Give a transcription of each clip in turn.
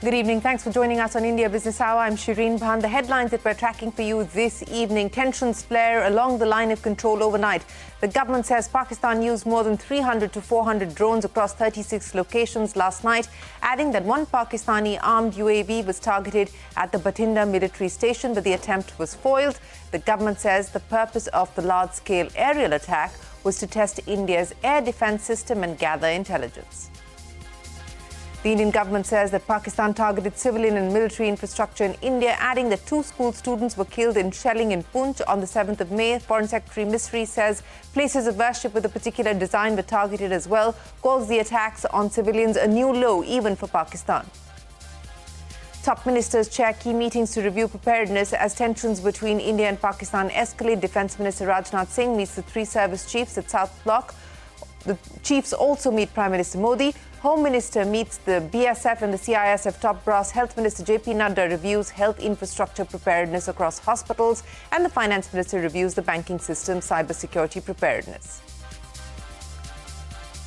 Good evening. Thanks for joining us on India Business Hour. I'm Shireen Bhan. The headlines that we're tracking for you this evening. Tensions flare along the line of control overnight. The government says Pakistan used more than 300 to 400 drones across 36 locations last night, adding that one Pakistani armed UAV was targeted at the Bathinda military station, but the attempt was foiled. The government says the purpose of the large-scale aerial attack was to test India's air defense system and gather intelligence. The Indian government says that Pakistan targeted civilian and military infrastructure in India, adding that 2 school students were killed in shelling in Poonch on the 7th of May. Foreign Secretary Misri says places of worship with a particular design were targeted as well, calls the attacks on civilians a new low even for Pakistan. Top ministers chair key meetings to review preparedness as tensions between India and Pakistan escalate. Defence Minister Rajnath Singh meets the 3 service chiefs at South Block. The chiefs also meet Prime Minister Modi. Home Minister meets the BSF and the CISF top brass. Health Minister JP Nadda reviews health infrastructure preparedness across hospitals. And the Finance Minister reviews the banking system cybersecurity preparedness.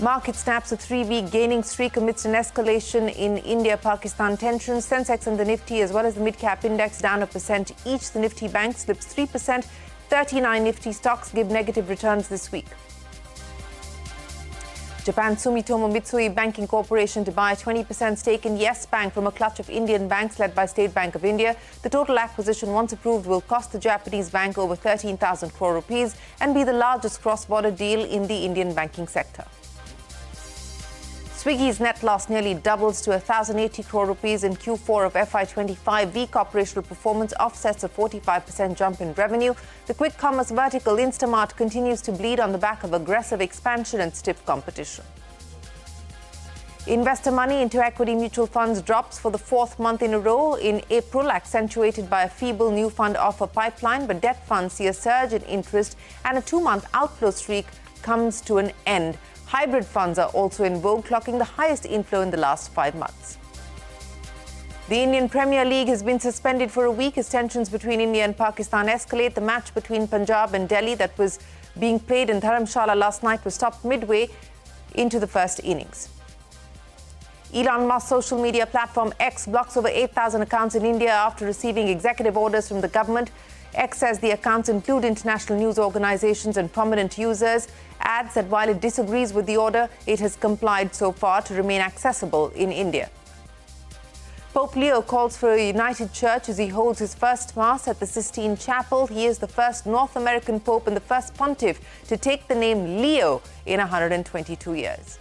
Market snaps a 3-week gaining streak amidst an escalation in India-Pakistan tensions. Sensex and the Nifty, as well as the mid-cap index, down 1% each. The Nifty bank slips 3%. 39 Nifty stocks give negative returns this week. Japan's Sumitomo Mitsui Banking Corporation to buy a 20% stake in Yes Bank from a clutch of Indian banks led by State Bank of India. The total acquisition, once approved, will cost the Japanese bank over 13,000 crore rupees and be the largest cross-border deal in the Indian banking sector. Swiggy's net loss nearly doubles to 1,080 crore rupees in Q4 of FY25. Weak operational performance offsets a 45% jump in revenue. The quick commerce vertical Instamart continues to bleed on the back of aggressive expansion and stiff competition. Investor money into equity mutual funds drops for the 4th month in a row in April, accentuated by a feeble new fund offer pipeline. But debt funds see a surge in interest and a 2-month outflow streak comes to an end. Hybrid funds are also in vogue, clocking the highest inflow in the last 5 months. The Indian Premier League has been suspended for a week as tensions between India and Pakistan escalate. The match between Punjab and Delhi that was being played in Dharamshala last night was stopped midway into the first innings. Elon Musk's social media platform X blocks over 8,000 accounts in India after receiving executive orders from the government. X says the accounts include international news organizations and prominent users. Adds that while it disagrees with the order, it has complied so far to remain accessible in India. Pope Leo calls for a united church as he holds his first Mass at the Sistine Chapel. He is the first North American Pope and the first pontiff to take the name Leo in 122 years.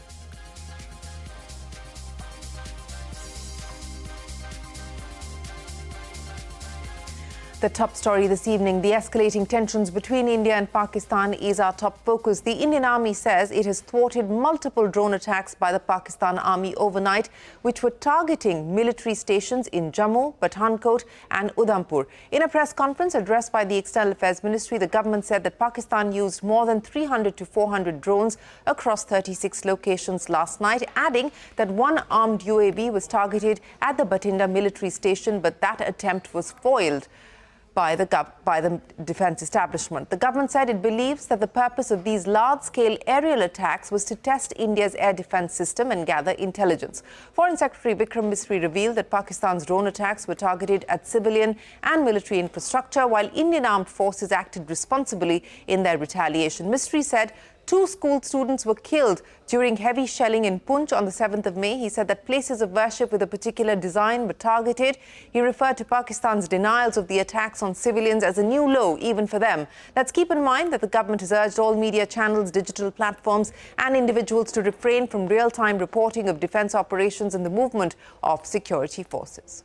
The top story this evening, the escalating tensions between India and Pakistan is our top focus. The Indian Army says it has thwarted multiple drone attacks by the Pakistan Army overnight, which were targeting military stations in Jammu, Pathankot and Udhampur. In a press conference addressed by the External Affairs Ministry, the government said that Pakistan used more than 300 to 400 drones across 36 locations last night, adding that one armed UAV was targeted at the Bathinda military station, but that attempt was foiled by the defence establishment. The government said it believes that the purpose of these large-scale aerial attacks was to test India's air defence system and gather intelligence. Foreign Secretary Vikram Misri revealed that Pakistan's drone attacks were targeted at civilian and military infrastructure, while Indian armed forces acted responsibly in their retaliation. Misri said 2 school students were killed during heavy shelling in Poonch on the 7th of May. He said that places of worship with a particular design were targeted. He referred to Pakistan's denials of the attacks on civilians as a new low, even for them. Let's keep in mind that the government has urged all media channels, digital platforms and individuals to refrain from real-time reporting of defence operations and the movement of security forces.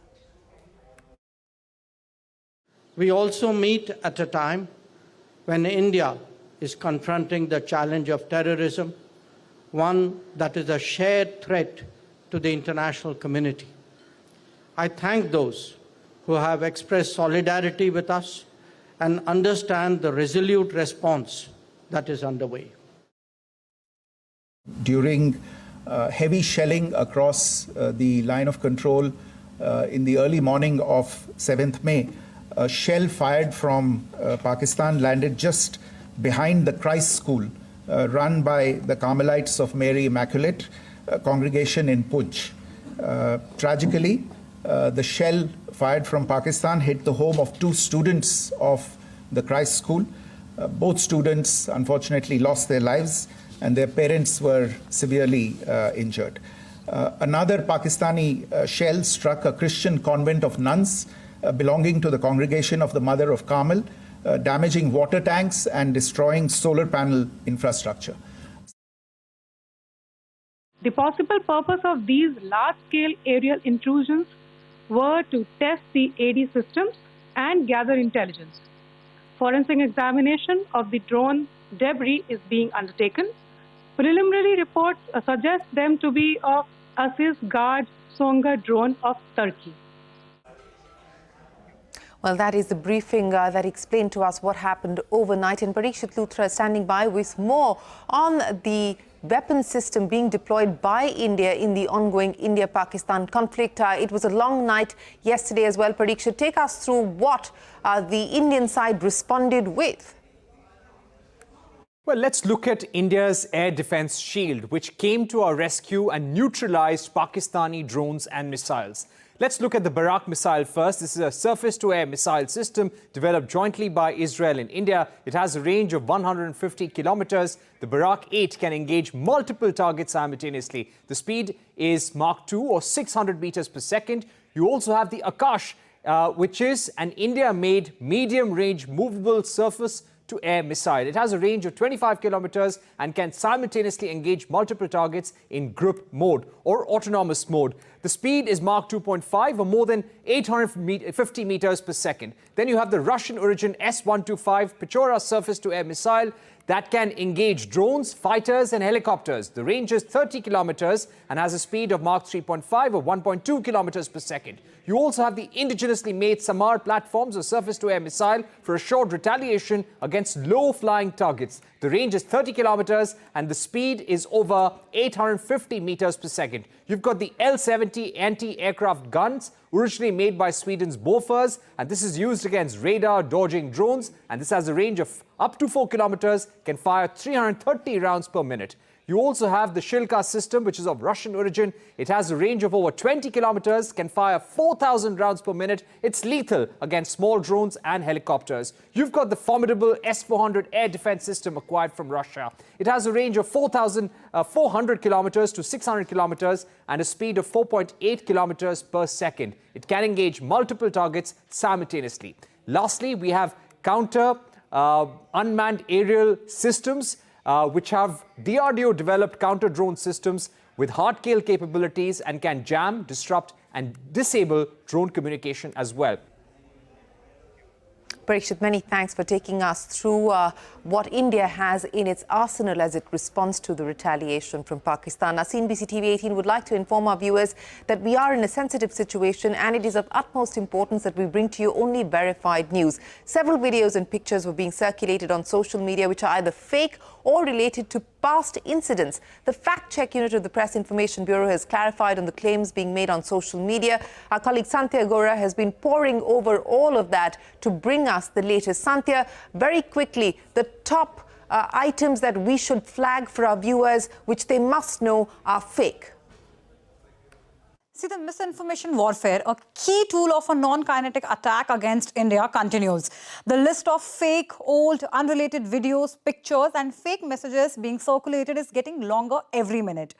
We also meet at a time when India is confronting the challenge of terrorism, one that is a shared threat to the international community. I thank those who have expressed solidarity with us and understand the resolute response that is underway. During heavy shelling across the line of control in the early morning of 7th May, a shell fired from Pakistan landed just behind the Christ School run by the Carmelites of Mary Immaculate congregation in Poonch. Tragically, the shell fired from Pakistan hit the home of 2 students of the Christ School. Both students unfortunately lost their lives and their parents were severely injured. Another Pakistani shell struck a Christian convent of nuns belonging to the congregation of the Mother of Carmel, damaging water tanks and destroying solar panel infrastructure. The possible purpose of these large-scale aerial intrusions were to test the AD systems and gather intelligence. Forensic examination of the drone debris is being undertaken. Preliminary reports suggest them to be of Aziz Guard Songa drone of Turkey. Well, that is the briefing that explained to us what happened overnight. And Parikshit Luthra is standing by with more on the weapon system being deployed by India in the ongoing India-Pakistan conflict. It was a long night yesterday as well. Parikshit, take us through what the Indian side responded with. Well, let's look at India's air defense shield, which came to our rescue and neutralized Pakistani drones and missiles. Let's look at the Barak missile first. This is a surface-to-air missile system developed jointly by Israel and India. It has a range of 150 kilometers. The Barak 8 can engage multiple targets simultaneously. The speed is Mach 2 or 600 meters per second. You also have the Akash, which is an India-made medium-range movable surface-to-air missile. It has a range of 25 kilometers and can simultaneously engage multiple targets in group mode or autonomous mode. The speed is Mach 2.5 or more than 850 meters per second. Then you have the Russian origin S-125 Pechora surface-to-air missile that can engage drones, fighters and helicopters. The range is 30 kilometers and has a speed of Mach 3.5 or 1.2 kilometers per second. You also have the indigenously made Samar platforms or surface-to-air missile for assured retaliation against low-flying targets. The range is 30 kilometers and the speed is over 850 meters per second. You've got the L-70 anti-aircraft guns, originally made by Sweden's Bofors, and this is used against radar-dodging drones, and this has a range of up to 4 kilometers, can fire 330 rounds per minute. You also have the Shilka system, which is of Russian origin. It has a range of over 20 kilometers, can fire 4,000 rounds per minute. It's lethal against small drones and helicopters. You've got the formidable S-400 air defense system acquired from Russia. It has a range of 400 kilometers to 600 kilometers and a speed of 4.8 kilometers per second. It can engage multiple targets simultaneously. Lastly, we have counter unmanned aerial systems, which have DRDO-developed counter-drone systems with hard-kill capabilities and can jam, disrupt and disable drone communication as well. Parikshit, many thanks for taking us through what India has in its arsenal as it responds to the retaliation from Pakistan. Now, CNBC TV 18 would like to inform our viewers that we are in a sensitive situation and it is of utmost importance that we bring to you only verified news. Several videos and pictures were being circulated on social media which are either fake or related to past incidents. The fact-check unit of the Press Information Bureau has clarified on the claims being made on social media. Our colleague Santhya Gora has been poring over all of that to bring us the latest. Santhya, very quickly, the top items that we should flag for our viewers, which they must know are fake. See, the misinformation warfare, a key tool of a non-kinetic attack against India, continues. The list of fake, old, unrelated videos, pictures and fake messages being circulated is getting longer every minute.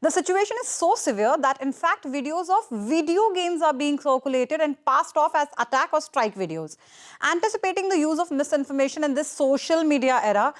The situation is so severe that, in fact, videos of video games are being circulated and passed off as attack or strike videos. Anticipating the use of misinformation in this social media era,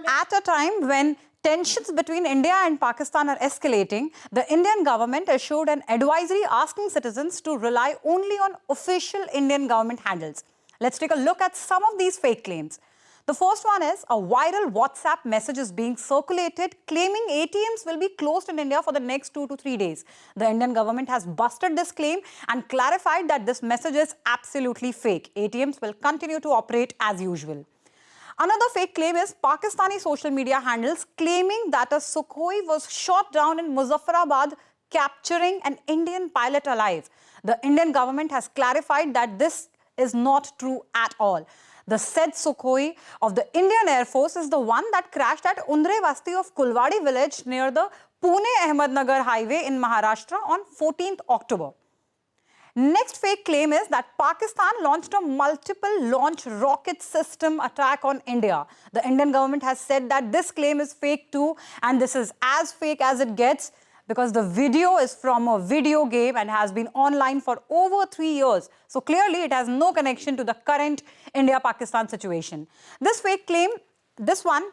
at a time when tensions between India and Pakistan are escalating, the Indian government issued an advisory asking citizens to rely only on official Indian government handles. Let's take a look at some of these fake claims. The first one is a viral WhatsApp message is being circulated claiming ATMs will be closed in India for the next 2 to 3 days. The Indian government has busted this claim and clarified that this message is absolutely fake. ATMs will continue to operate as usual. Another fake claim is Pakistani social media handles claiming that a Sukhoi was shot down in Muzaffarabad, capturing an Indian pilot alive. The Indian government has clarified that this is not true at all. The said Sukhoi of the Indian Air Force is the one that crashed at Undre Vasti of Kulwadi village near the Pune-Ahmednagar highway in Maharashtra on 14th October. Next fake claim is that Pakistan launched a multiple launch rocket system attack on India. The Indian government has said that this claim is fake too, and this is as fake as it gets because the video is from a video game and has been online for over 3 years. So clearly it has no connection to the current India-Pakistan situation. This fake claim, this one,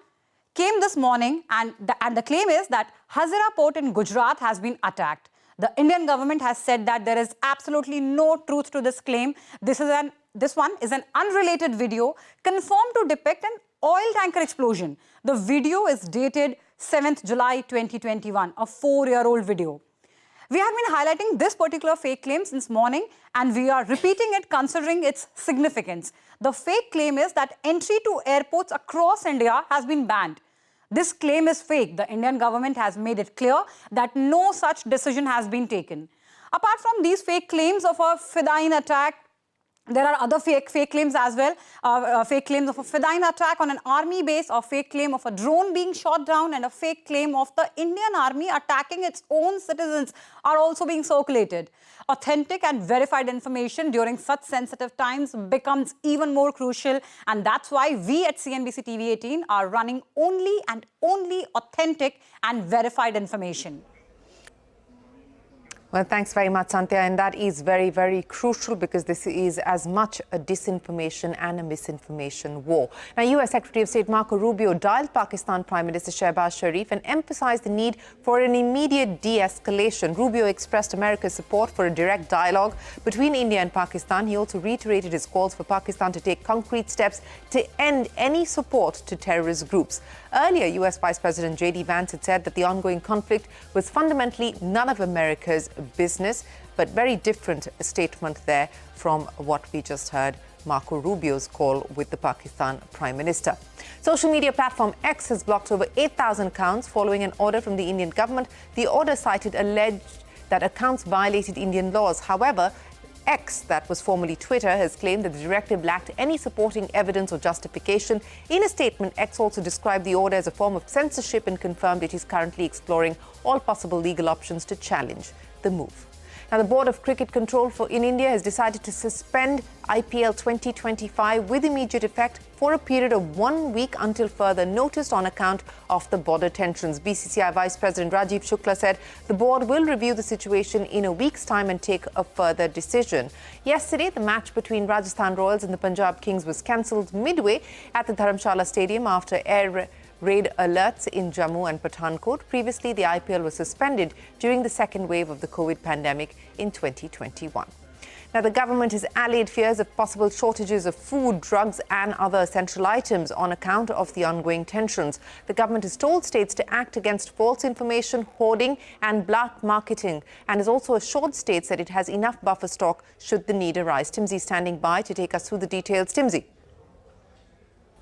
came this morning, and the claim is that Hazira port in Gujarat has been attacked. The Indian government has said that there is absolutely no truth to this claim. This one is an unrelated video confirmed to depict an oil tanker explosion. The video is dated 7th July 2021, a 4-year-old video. We have been highlighting this particular fake claim since morning, and we are repeating it considering its significance. The fake claim is that entry to airports across India has been banned. This claim is fake. The Indian government has made it clear that no such decision has been taken. Apart from these fake claims of a Fedayeen attack, there are other fake claims as well. Fake claims of a Fedayeen attack on an army base, a fake claim of a drone being shot down, and a fake claim of the Indian army attacking its own citizens are also being circulated. Authentic and verified information during such sensitive times becomes even more crucial, and that's why we at CNBC TV 18 are running only and only authentic and verified information. Well, thanks very much, Santya. And that is very, very crucial because this is as much a disinformation and a misinformation war. Now, US Secretary of State Marco Rubio dialed Pakistan Prime Minister Shehbaz Sharif and emphasized the need for an immediate de-escalation. Rubio expressed America's support for a direct dialogue between India and Pakistan. He also reiterated his calls for Pakistan to take concrete steps to end any support to terrorist groups. Earlier, US Vice President J.D. Vance had said that the ongoing conflict was fundamentally none of America's business, but very different statement there from what we just heard Marco Rubio's call with the Pakistan Prime Minister. Social media platform X has blocked over 8,000 accounts following an order from the Indian government. The order cited alleged that accounts violated Indian laws. However, X, that was formerly Twitter, has claimed that the directive lacked any supporting evidence or justification. In a statement, X also described the order as a form of censorship and confirmed it is currently exploring all possible legal options to challenge the move. Now, the Board of Cricket Control in India has decided to suspend IPL 2025 with immediate effect for a period of 1 week until further notice on account of the border tensions. BCCI Vice President Rajiv Shukla said the board will review the situation in a week's time and take a further decision. Yesterday, the match between Rajasthan Royals and the Punjab Kings was cancelled midway at the Dharamshala Stadium after air raid alerts in Jammu and Pathankot. Previously, the IPL was suspended during the second wave of the COVID pandemic in 2021. Now, the government has allayed fears of possible shortages of food, drugs and other essential items on account of the ongoing tensions. The government has told states to act against false information, hoarding and black marketing, and has also assured states that it has enough buffer stock should the need arise. Timsy standing by to take us through the details. Timsy.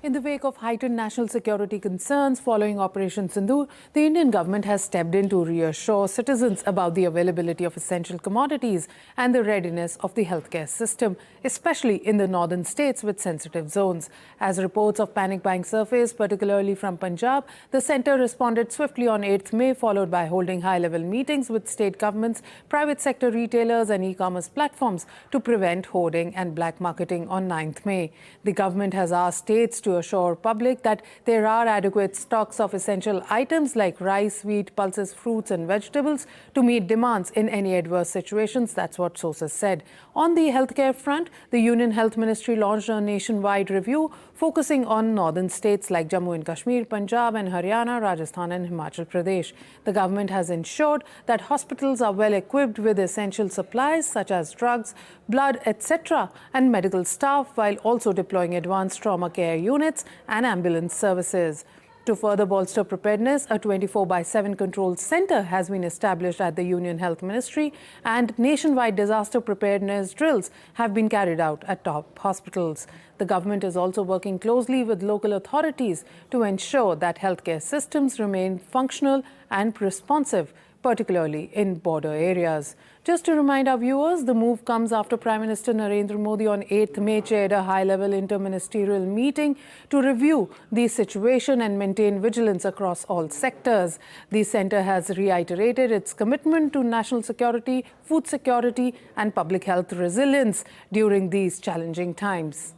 In the wake of heightened national security concerns following Operation Sindoor, the Indian government has stepped in to reassure citizens about the availability of essential commodities and the readiness of the healthcare system, especially in the northern states with sensitive zones. As reports of panic buying surfaced, particularly from Punjab, the centre responded swiftly on 8th May, followed by holding high-level meetings with state governments, private sector retailers and e-commerce platforms to prevent hoarding and black marketing on 9th May. The government has asked states to assure public that there are adequate stocks of essential items like rice, wheat, pulses, fruits and vegetables to meet demands in any adverse situations. That's what sources said. On the healthcare front, the Union Health Ministry launched a nationwide review focusing on northern states like Jammu and Kashmir, Punjab and Haryana, Rajasthan and Himachal Pradesh. The government has ensured that hospitals are well equipped with essential supplies such as drugs, blood, etc. and medical staff, while also deploying advanced trauma care units and ambulance services. To further bolster preparedness, a 24/7 control centre has been established at the Union Health Ministry, and nationwide disaster preparedness drills have been carried out at top hospitals. The government is also working closely with local authorities to ensure that healthcare systems remain functional and responsive particularly in border areas. Just to remind our viewers, the move comes after Prime Minister Narendra Modi on 8th May chaired a high-level interministerial meeting to review the situation and maintain vigilance across all sectors. The centre has reiterated its commitment to national security, food security and public health resilience during these challenging times.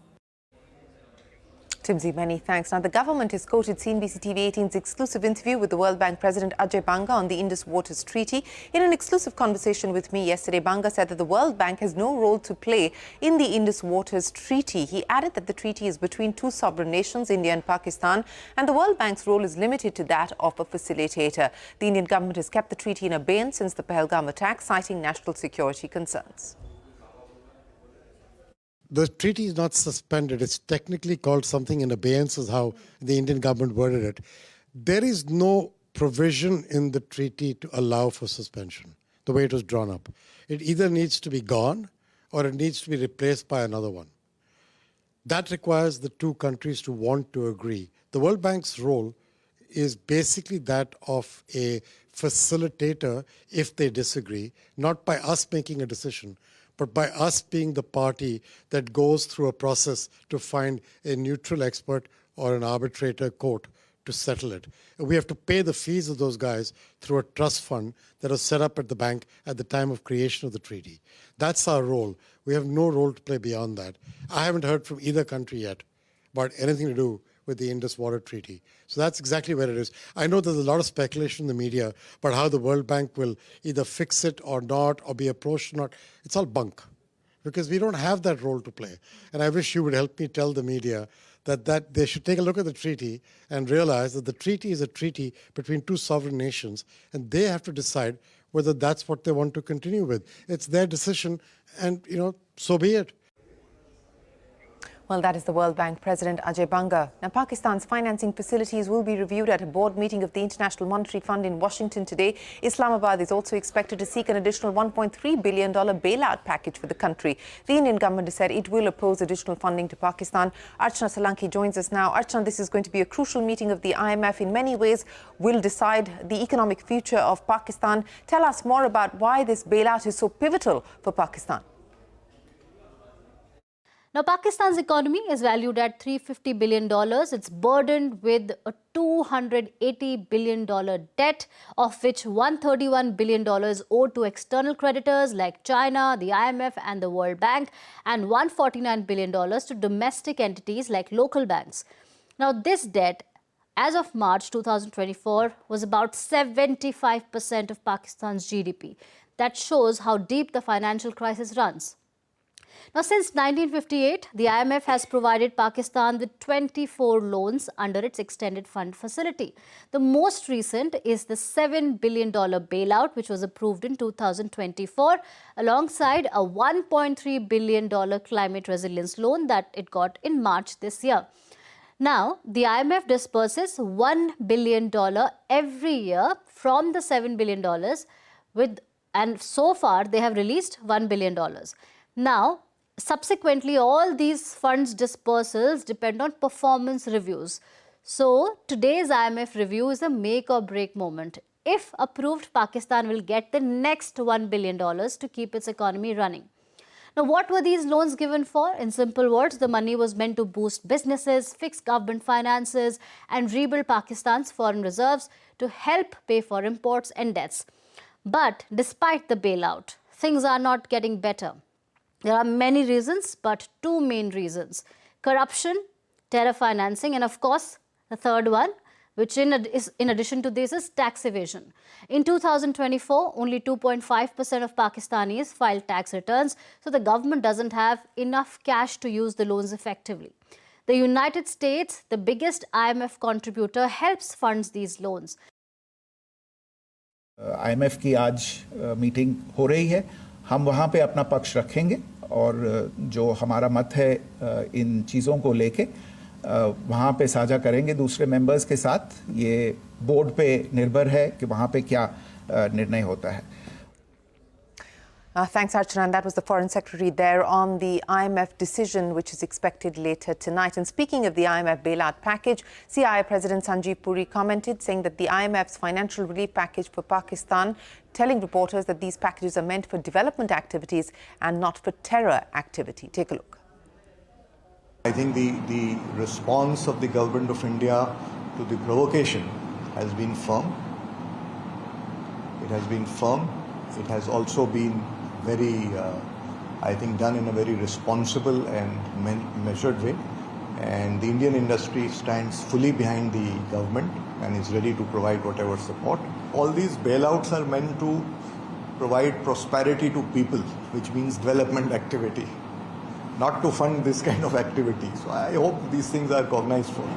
Timsy, many thanks. Now, the government has quoted CNBC TV 18's exclusive interview with the World Bank President Ajay Banga on the Indus Waters Treaty. In an exclusive conversation with me yesterday, Banga said that the World Bank has no role to play in the Indus Waters Treaty. He added that the treaty is between two sovereign nations, India and Pakistan, and the World Bank's role is limited to that of a facilitator. The Indian government has kept the treaty in abeyance since the Pahalgam attack, citing national security concerns. The treaty is not suspended. It's technically called something in abeyance, is how the Indian government worded it. There is no provision in the treaty to allow for suspension, the way it was drawn up. It either needs to be gone or it needs to be replaced by another one. That requires the two countries to want to agree. The World Bank's role is basically that of a facilitator if they disagree, not by us making a decision, but by us being the party that goes through a process to find a neutral expert or an arbitrator court to settle it. And we have to pay the fees of those guys through a trust fund that was set up at the bank at the time of creation of the treaty. That's our role. We have no role to play beyond that. I haven't heard from either country yet about anything to do with the Indus Water Treaty. So that's exactly where it is. I know there's a lot of speculation in the media about how the World Bank will either fix it or not, or be approached or not. It's all bunk, because we don't have that role to play. And I wish you would help me tell the media that they should take a look at the treaty and realize that the treaty is a treaty between two sovereign nations, and they have to decide whether that's what they want to continue with. It's their decision, and, so be it. Well, that is the World Bank President Ajay Banga. Now, Pakistan's financing facilities will be reviewed at a board meeting of the International Monetary Fund in Washington today. Islamabad is also expected to seek an additional $1.3 billion bailout package for the country. The Indian government has said it will oppose additional funding to Pakistan. Archana Salanki joins us now. Archana, this is going to be a crucial meeting of the IMF. In many ways, will decide the economic future of Pakistan. Tell us more about why this bailout is so pivotal for Pakistan. Now, Pakistan's economy is valued at $350 billion. It's burdened with a $280 billion debt, of which $131 billion owed to external creditors like China, the IMF and the World Bank, and $149 billion to domestic entities like local banks. Now, this debt, as of March 2024, was about 75% of Pakistan's GDP. That shows how deep the financial crisis runs. Now, since 1958, the IMF has provided Pakistan with 24 loans under its extended fund facility. The most recent is the $7 billion bailout, which was approved in 2024, alongside a $1.3 billion climate resilience loan that it got in March this year. Now, the IMF disperses $1 billion every year from the $7 billion, and so far they have released $1 billion. Now, subsequently, all these funds dispersals depend on performance reviews. So, today's IMF review is a make or break moment. If approved, Pakistan will get the next $1 billion to keep its economy running. Now, what were these loans given for? In simple words, the money was meant to boost businesses, fix government finances, and rebuild Pakistan's foreign reserves to help pay for imports and debts. But despite the bailout, things are not getting better. There are many reasons, but two main reasons: corruption, terror financing, and of course, the third one, which in addition to this is tax evasion. In 2024, only 2.5% of Pakistanis filed tax returns, so the government doesn't have enough cash to use the loans effectively. The United States, the biggest IMF contributor, helps fund these loans. IMF की आज meeting हो रही है. हम वहाँ पे अपना पक्ष रखेंगे और जो हमारा मत है इन चीज़ों को लेके वहाँ पे साझा करेंगे दूसरे मेंबर्स के साथ. ये बोर्ड पे निर्भर है कि वहाँ पे क्या निर्णय होता है. Thanks, Archana. And that was the Foreign Secretary there on the IMF decision, which is expected later tonight. And speaking of the IMF bailout package, CIA President Sanjeev Puri commented, saying that the IMF's financial relief package for Pakistan, telling reporters that these packages are meant for development activities and not for terror activity. Take a look. I think the response of the government of India to the provocation has been firm. It has been firm. It has also been very, I think, done in a very responsible and measured way. And the Indian industry stands fully behind the government and is ready to provide whatever support. All these bailouts are meant to provide prosperity to people, which means development activity, not to fund this kind of activity. So I hope these things are cognized for.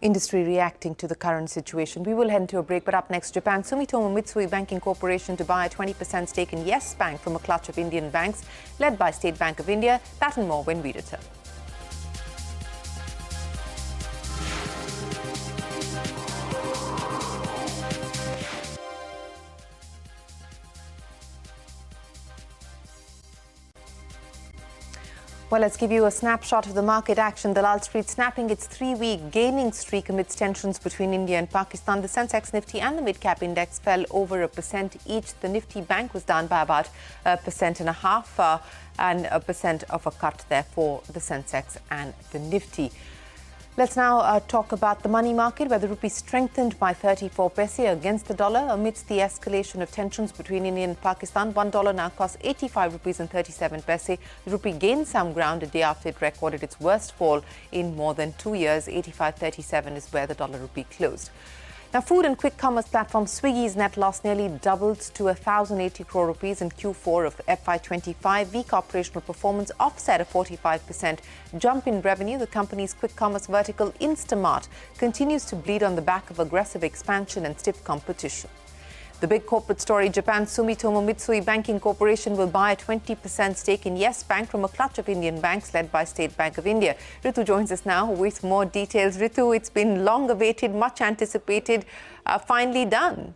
Industry reacting to the current situation. We will head to a break, but up next, Japan Sumitomo Mitsui Banking Corporation to buy a 20% stake in Yes Bank from a clutch of Indian banks led by State Bank of India. That and more when we return. Well, let's give you a snapshot of the market action. The Lal Street snapping its 3-week gaining streak amidst tensions between India and Pakistan. The sensex, nifty and the mid-cap index fell over 1% each. The nifty bank was down by about 1.5% and 1% of a cut there for the sensex and the nifty. Let's now talk about the money market, where the rupee strengthened by 34 paise against the dollar amidst the escalation of tensions between India and Pakistan. $1 now costs 85 rupees and 37 paise. The rupee gained some ground a day after it recorded its worst fall in more than 2 years. 85.37 is where the dollar rupee closed. Now, food and quick commerce platform Swiggy's net loss nearly doubled to 1,080 crore rupees in Q4 of FY25. Weak operational performance offset a 45% jump in revenue. The company's quick commerce vertical Instamart continues to bleed on the back of aggressive expansion and stiff competition. The big corporate story, Japan Sumitomo Mitsui Banking Corporation will buy a 20% stake in Yes Bank from a clutch of Indian banks led by State Bank of India. Ritu joins us now with more details. Ritu, it's been long awaited, much anticipated, finally done.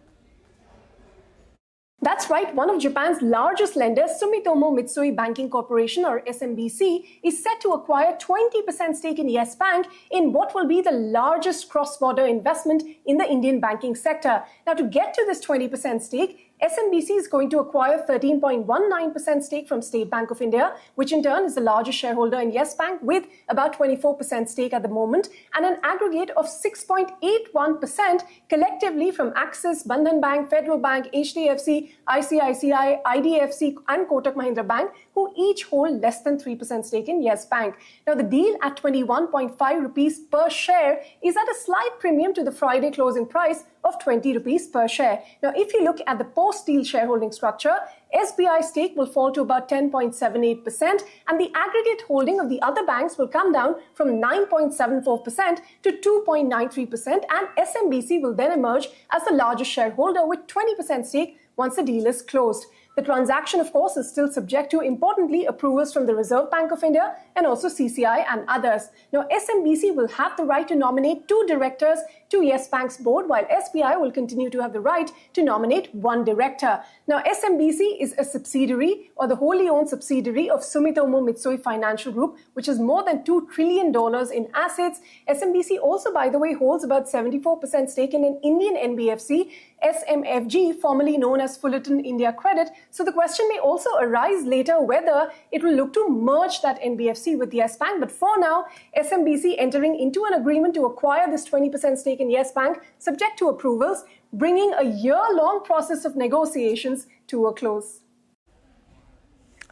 That's right. One of Japan's largest lenders, Sumitomo Mitsui Banking Corporation, or SMBC, is set to acquire 20% stake in Yes Bank in what will be the largest cross-border investment in the Indian banking sector. Now, to get to this 20% stake, SMBC is going to acquire 13.19% stake from State Bank of India, which in turn is the largest shareholder in Yes Bank with about 24% stake at the moment, and an aggregate of 6.81% collectively from Axis, Bandhan Bank, Federal Bank, HDFC, ICICI, IDFC and Kotak Mahindra Bank, who each hold less than 3% stake in Yes Bank. Now, the deal at 21.5 rupees per share is at a slight premium to the Friday closing price of 20 rupees per share. Now, if you look at the post-deal shareholding structure, SBI stake will fall to about 10.78%, and the aggregate holding of the other banks will come down from 9.74% to 2.93%, and SMBC will then emerge as the largest shareholder with 20% stake once the deal is closed. The transaction, of course, is still subject to, importantly, approvals from the Reserve Bank of India and also CCI and others. Now, SMBC will have the right to nominate 2 directors to Yes Bank's board, while SBI will continue to have the right to nominate 1 director. Now, SMBC is a subsidiary or the wholly owned subsidiary of Sumitomo Mitsui Financial Group, which is more than $2 trillion in assets. SMBC also, by the way, holds about 74% stake in an Indian NBFC, SMFG, formerly known as Fullerton India Credit. So the question may also arise later whether it will look to merge that NBFC with Yes Bank. But for now, SMBC entering into an agreement to acquire this 20% stake in Yes Bank, subject to approvals, bringing a year-long process of negotiations to a close.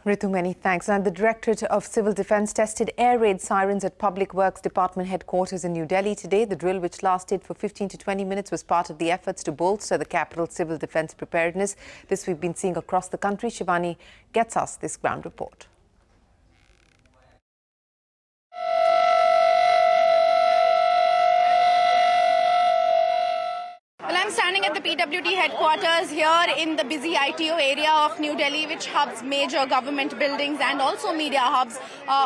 Ritu, many thanks. And the Directorate of Civil Defence tested air raid sirens at Public Works Department headquarters in New Delhi today. The drill, which lasted for 15 to 20 minutes, was part of the efforts to bolster the capital's civil defence preparedness. This we've been seeing across the country. Shivani gets us this ground report. Well, I'm standing standing at the PWD headquarters here in the busy ITO area of New Delhi, which hubs major government buildings and also media hubs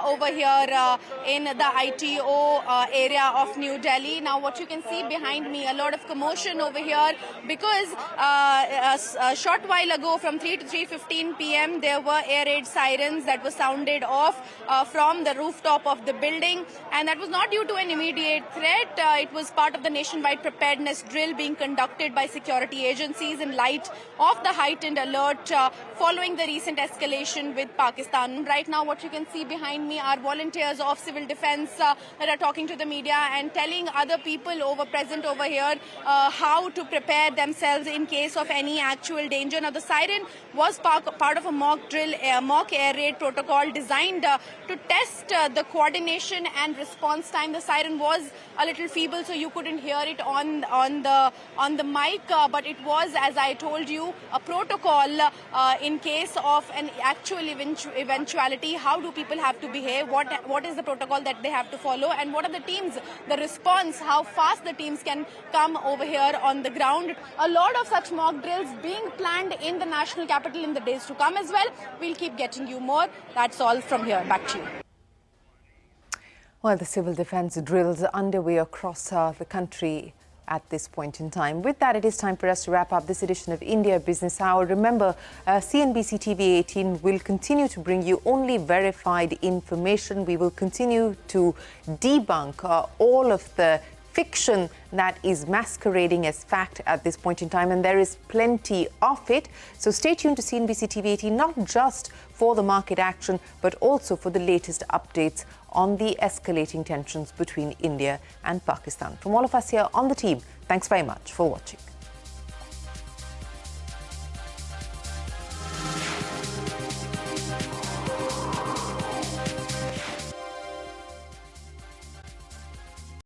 over here in the ITO area of New Delhi. Now, what you can see behind me, a lot of commotion over here because a short while ago from 3 to 3:15 p.m. there were air raid sirens that were sounded off from the rooftop of the building, and that was not due to an immediate threat. It was part of the nationwide preparedness drill being conducted by security agencies in light of the heightened alert following the recent escalation with Pakistan. Right now, what you can see behind me are volunteers of civil defense that are talking to the media and telling other people present over here how to prepare themselves in case of any actual danger. Now, the siren was part of a mock drill, mock air raid protocol designed to test the coordination and response time. The siren was a little feeble, so you couldn't hear it on the mic, but it was, as I told you, a protocol in case of an actual eventuality. How do people have to behave? What is the protocol that they have to follow? And what are the teams, the response, how fast the teams can come over here on the ground? A lot of such mock drills being planned in the national capital in the days to come as well. We'll keep getting you more. That's all from here. Back to you. Well, the civil defense drills are underway across the country at this point in time. With that, it is time for us to wrap up this edition of India Business Hour. Remember, CNBC TV 18 will continue to bring you only verified information. We will continue to debunk all of the fiction that is masquerading as fact at this point in time, and there is plenty of it. So stay tuned to CNBC TV 18, not just for the market action, but also for the latest updates on the escalating tensions between India and Pakistan. From all of us here on the team, thanks very much for watching.